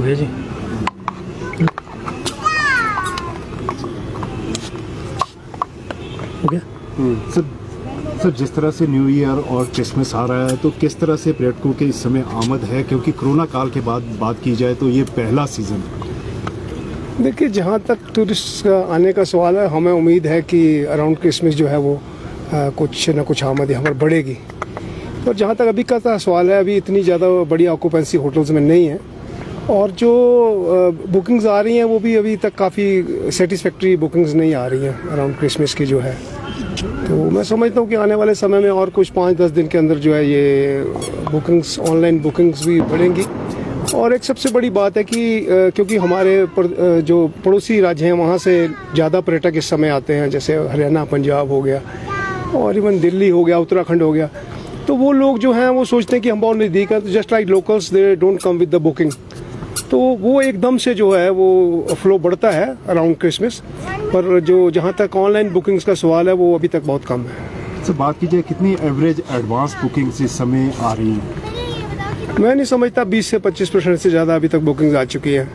भैया जी। हो गया सर जिस तरह से न्यू ईयर और क्रिसमस आ रहा है तो किस तरह से पर्यटकों के इस समय आमद है, क्योंकि कोरोना काल के बाद बात की जाए तो ये पहला सीज़न है। देखिए, जहाँ तक टूरिस्ट का आने का सवाल है, हमें उम्मीद है कि अराउंड क्रिसमस जो है वो कुछ न कुछ आमद यहाँ पर बढ़ेगी। और जहाँ तक अभी का सवाल है, अभी इतनी ज़्यादा बड़ी ऑक्यूपेंसी होटल्स में नहीं है और जो बुकिंग्स आ रही हैं वो भी अभी तक काफ़ी सेटिस्फैक्ट्री बुकिंग्स नहीं आ रही हैं अराउंड क्रिसमस की जो है। तो मैं समझता हूँ कि आने वाले समय में और कुछ 5-10 दिन के अंदर जो है ये बुकिंग्स, ऑनलाइन बुकिंग्स भी बढ़ेंगी। और एक सबसे बड़ी बात है कि क्योंकि हमारे जो पड़ोसी राज्य हैं वहाँ से ज़्यादा पर्यटक इस समय आते हैं, जैसे हरियाणा, पंजाब हो गया और इवन दिल्ली हो गया, उत्तराखंड हो गया, तो वो लोग जो हैं वो सोचते हैं कि हम बहुत नज़दीक हैं, तो just like locals they don't come with the booking, तो वो एकदम से जो है वो फ्लो बढ़ता है अराउंड क्रिसमस। पर जो जहाँ तक ऑनलाइन बुकिंग्स का सवाल है वो अभी तक बहुत कम है। सर बात कीजिए कितनी एवरेज एडवांस बुकिंग्स इस समय आ रही हैं? मैं नहीं समझता 20 से 25% से ज़्यादा अभी तक बुकिंग्स आ चुकी हैं।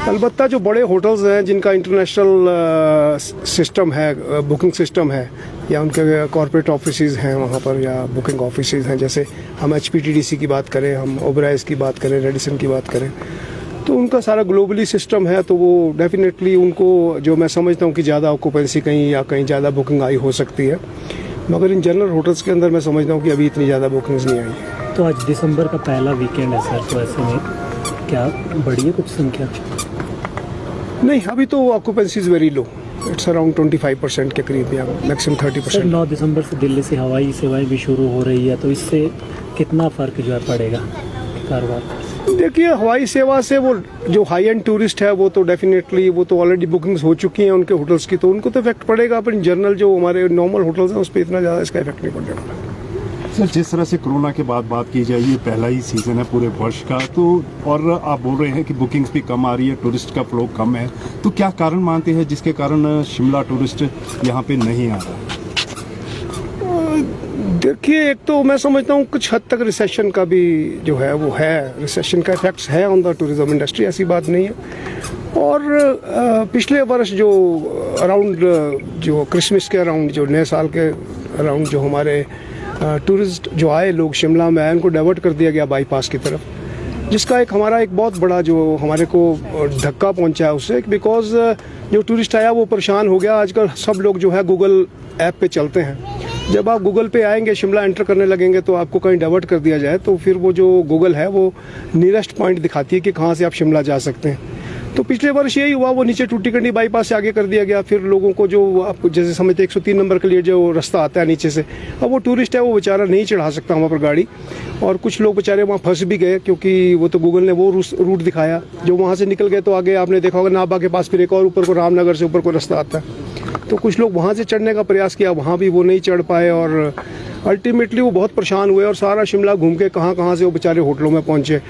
अलबत्ता जो बड़े होटल्स हैं जिनका इंटरनेशनल सिस्टम है, बुकिंग सिस्टम है, या उनके कॉर्पोरेट ऑफिसेज हैं वहाँ पर, या बुकिंग ऑफिसेज हैं, जैसे हम HPTDC की बात करें, हम ओबराइज की बात करें, रेडिसन की बात करें, तो उनका सारा ग्लोबली सिस्टम है, तो वो डेफिनेटली उनको जो मैं समझता हूँ कि ज़्यादा ऑक्यूपेंसी कहीं या कहीं ज़्यादा बुकिंग आई हो सकती है, मगर इन जनरल होटल्स के अंदर मैं समझता हूँ कि अभी इतनी ज़्यादा बुकिंग्स नहीं आई। तो आज दिसंबर का पहला वीकेंड है सर, तो ऐसे में क्या बढ़ी है कुछ संख्या? नहीं, अभी तो occupancy is very low, it's around 25% के करीब या मैक्सिमम 30%। 9 दिसंबर से दिल्ली से हवाई सेवाएं भी शुरू हो रही है, तो इससे कितना फ़र्क जो है पड़ेगा कारोबार? देखिए, हवाई सेवा से वो जो हाई एंड टूरिस्ट है वो तो डेफिनेटली वो तो ऑलरेडी बुकिंग्स हो चुकी हैं उनके होटल्स की, तो उनको तो इफेक्ट पड़ेगा, पर जनरल जो हमारे नॉर्मल होटल्स हैं उस पर इतना ज़्यादा इसका इफेक्ट नहीं पड़ने वाला। सर जिस तरह से कोरोना के बाद बात की जाए, ये पहला ही सीज़न है पूरे वर्ष का, तो और आप बोल रहे हैं कि बुकिंग्स भी कम आ रही है, टूरिस्ट का फ्लो कम है, तो क्या कारण मानते हैं जिसके कारण शिमला टूरिस्ट यहाँ पे नहीं आ रहा? देखिए, एक तो मैं समझता हूँ कुछ हद तक रिसेशन का भी जो है वो है, रिसेशन का इफेक्ट्स है ऑन द टूरिज्म इंडस्ट्री, ऐसी बात नहीं है। और पिछले वर्ष जो अराउंड जो क्रिसमस के अराउंड, जो नए साल के अराउंड जो हमारे टूरिस्ट जो आए, लोग शिमला में आए, उनको डाइवर्ट कर दिया गया बाईपास की तरफ, जिसका एक हमारा एक बहुत बड़ा जो हमारे को धक्का पहुंचा है उससे, बिकॉज जो टूरिस्ट आया वो परेशान हो गया। आजकल सब लोग जो है गूगल ऐप पे चलते हैं, जब आप गूगल पे आएंगे, शिमला एंटर करने लगेंगे तो आपको कहीं डाइवर्ट कर दिया जाए, तो फिर वो जो गूगल है वो नियरेस्ट पॉइंट दिखाती है कि कहाँ से आप शिमला जा सकते हैं। तो पिछले वर्ष यही हुआ, वो नीचे टूटीकंडी बाईपास से आगे कर दिया गया। फिर लोगों को जो आप जैसे समझते 103 नंबर के लिए जो रास्ता आता है नीचे से, अब वो टूरिस्ट है वो बेचारा नहीं चढ़ा सकता वहाँ पर गाड़ी, और कुछ लोग बेचारे वहाँ फंस भी गए, क्योंकि वो तो गूगल ने वो रूट दिखाया। जो वहाँ से निकल गए तो आगे आपने देखा होगा नाभा के पास फिर एक और ऊपर को रामनगर से ऊपर को रास्ता आता है, तो कुछ लोग वहाँ से चढ़ने का प्रयास किया, वहाँ भी वो नहीं चढ़ पाए और अल्टीमेटली वो बहुत परेशान हुए और सारा शिमला घूम के कहाँ से वो बेचारे होटलों में पहुँचे।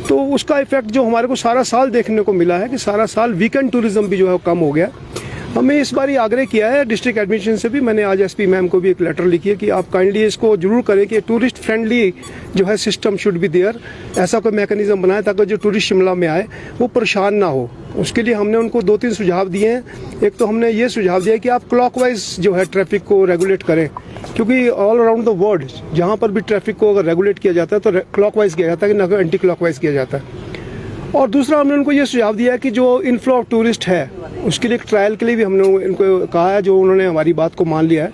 तो उसका इफेक्ट जो हमारे को सारा साल देखने को मिला है कि सारा साल वीकेंड टूरिज्म भी जो है कम हो गया। हमें इस बार आग्रह किया है डिस्ट्रिक्ट एडमिनिस्ट्रेशन से भी, मैंने आज SP मैम को भी एक लेटर लिखी है कि आप काइंडली इसको जरूर करें कि टूरिस्ट फ्रेंडली जो है सिस्टम शुड बी देयर, ऐसा कोई मैकेनिज्म बनाए ताकि जो टूरिस्ट शिमला में आए वो परेशान ना हो। उसके लिए हमने उनको 2-3 सुझाव दिए हैं। एक तो हमने ये सुझाव दिया कि आप क्लॉकवाइज जो है ट्रैफिक को रेगुलेट करें, क्योंकि ऑल अराउंड द वर्ल्ड जहाँ पर भी ट्रैफिक को अगर रेगुलेट किया जाता है तो क्लॉकवाइज किया जाता है कि ना एंटी क्लॉकवाइज किया जाता है। और दूसरा हमने उनको ये सुझाव दिया कि जो इनफ्लो ऑफ टूरिस्ट है उसके लिए एक ट्रायल के लिए भी हमने इनको कहा है, जो उन्होंने हमारी बात को मान लिया है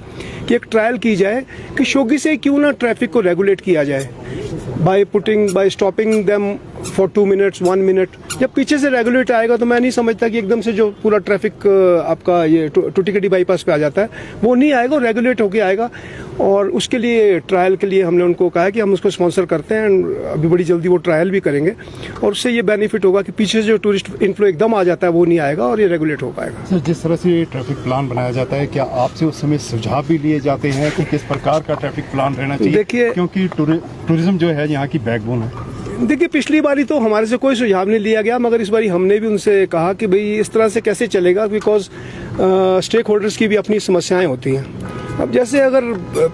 कि एक ट्रायल की जाए कि शोगी से क्यों ना ट्रैफिक को रेगुलेट किया जाए, by stopping them for 2 minutes 1 minute. जब पीछे से रेगुलेट आएगा तो मैं नहीं समझता कि एकदम से जो पूरा ट्रैफिक आपका ये टूटीकंडी बाईपास पे आ जाता है वो नहीं आएगा, रेगुलेट होके आएगा। और उसके लिए ट्रायल के लिए हमने उनको कहा कि हम उसको स्पॉन्सर करते हैं, अभी बड़ी जल्दी वो ट्रायल भी करेंगे और उससे ये बेनिफिट होगा कि पीछे से जो टूरिस्ट इनफ्लो एकदम आ जाता है वो नहीं आएगा और ये रेगुलेट हो पाएगा। सर जिस तरह से ट्रैफिक प्लान बनाया जाता है, क्या आपसे उस समय सुझाव भी लिए जाते हैं कि किस प्रकार का ट्रैफिक प्लान रहना चाहिए? देखिए, क्योंकि टूरिज्म जो है यहाँ की बैकबोन है। देखिए, पिछली बारी तो हमारे से कोई सुझाव नहीं लिया गया, मगर इस बारी हमने भी उनसे कहा कि भाई इस तरह से कैसे चलेगा, बिकॉज स्टेक होल्डर्स की भी अपनी समस्याएं होती हैं। अब जैसे अगर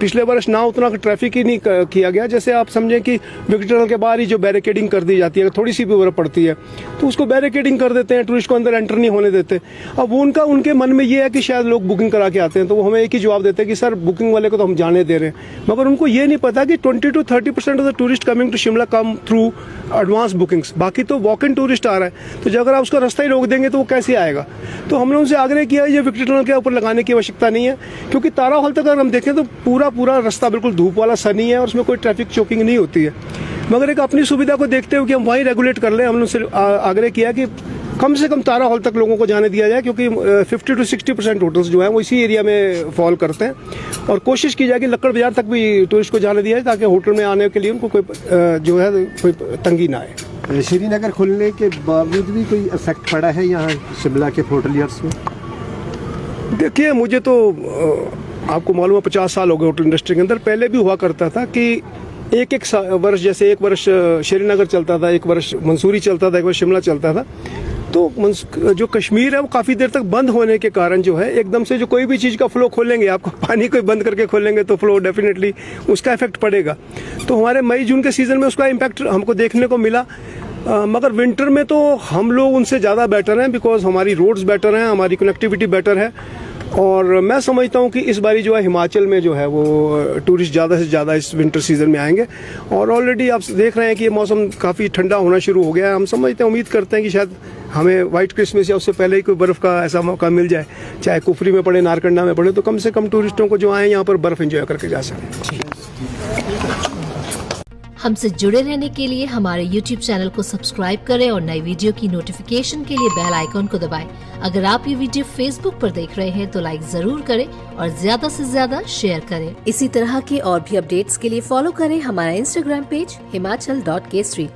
पिछले वर्ष ना उतना ट्रैफिक ही नहीं किया गया, जैसे आप समझें कि विकेट टनल के बाहर ही जो बैरिकेडिंग कर दी जाती है, थोड़ी सी भी बर्फ पड़ती है तो उसको बैरिकेडिंग कर देते हैं, टूरिस्ट को अंदर एंटर नहीं होने देते। अब उनके मन में ये है कि शायद लोग बुकिंग करा के आते हैं, तो वो हमें एक ही जवाब देते हैं कि सर बुकिंग वाले को तो हम जाने दे रहे हैं, मगर उनको ये नहीं पता कि 20 to 30% of the tourist coming to Shimla come through advance bookings, बाकी तो वॉक इन टूरिस्ट आ रहा है। तो जब अगर आप उसका रास्ता ही रोक देंगे तो वो कैसे आएगा। तो हमने उनसे आग्रह किया ये विकेट टनल के ऊपर लगाने की आवश्यकता नहीं है, क्योंकि तारा हॉल तक अगर हम देखें तो पूरा रास्ता बिल्कुल धूप वाला सनी है और उसमें कोई ट्रैफिक चोकिंग नहीं होती है। मगर एक अपनी सुविधा को देखते हुए कि हम वहीं रेगुलेट कर लें, हमने उनसे आग्रह किया कि कम से कम तारा हॉल तक लोगों को जाने दिया जाए, क्योंकि 50 to 60% होटल्स जो हैं वो इसी एरिया में फॉल करते हैं, और कोशिश की जाए कि लक्कड़ बाजार तक भी टूरिस्ट को जाने दिया जाए ताकि होटल में आने के लिए उनको कोई जो है कोई तंगी ना आए। श्रीनगर खुलने के बावजूद भी कोई इफेक्ट पड़ा है यहाँ शिमला के होटलियर्स में? देखिए मुझे तो आपको मालूम है 50 साल हो गए होटल इंडस्ट्री के अंदर। पहले भी हुआ करता था कि एक वर्ष, जैसे एक वर्ष श्रीनगर चलता था, एक वर्ष मंसूरी चलता था, एक वर्ष शिमला चलता था। तो जो कश्मीर है वो काफ़ी देर तक बंद होने के कारण जो है एकदम से जो कोई भी चीज़ का फ्लो खोलेंगे, आपको पानी को बंद करके खोलेंगे तो फ्लो डेफिनेटली उसका इफेक्ट पड़ेगा। तो हमारे मई जून के सीज़न में उसका इम्पैक्ट हमको देखने को मिला। मगर विंटर में तो हम लोग उनसे ज़्यादा बेटर हैं, बिकॉज हमारी रोड्स बेटर हैं, हमारी कनेक्टिविटी बेटर है। और मैं समझता हूँ कि इस बारी जो है हिमाचल में जो है वो टूरिस्ट ज़्यादा से ज़्यादा इस विंटर सीज़न में आएंगे। और ऑलरेडी आप देख रहे हैं कि ये मौसम काफ़ी ठंडा होना शुरू हो गया है। हम समझते हैं, उम्मीद करते हैं कि शायद हमें वाइट क्रिसमस या उससे पहले ही कोई बर्फ़ का ऐसा मौका मिल जाए, चाहे कुफरी में पड़े, नारकंडा में पड़े, तो कम से कम टूरिस्टों को जो आए यहाँ पर बर्फ़ एंजॉय करके जा सकें। हमसे जुड़े रहने के लिए हमारे YouTube चैनल को सब्सक्राइब करें और नई वीडियो की नोटिफिकेशन के लिए बेल आइकॉन को दबाएं। अगर आप ये वीडियो Facebook पर देख रहे हैं तो लाइक जरूर करें और ज्यादा से ज्यादा शेयर करें। इसी तरह के और भी अपडेट्स के लिए फॉलो करें हमारा Instagram पेज himachal.kesri।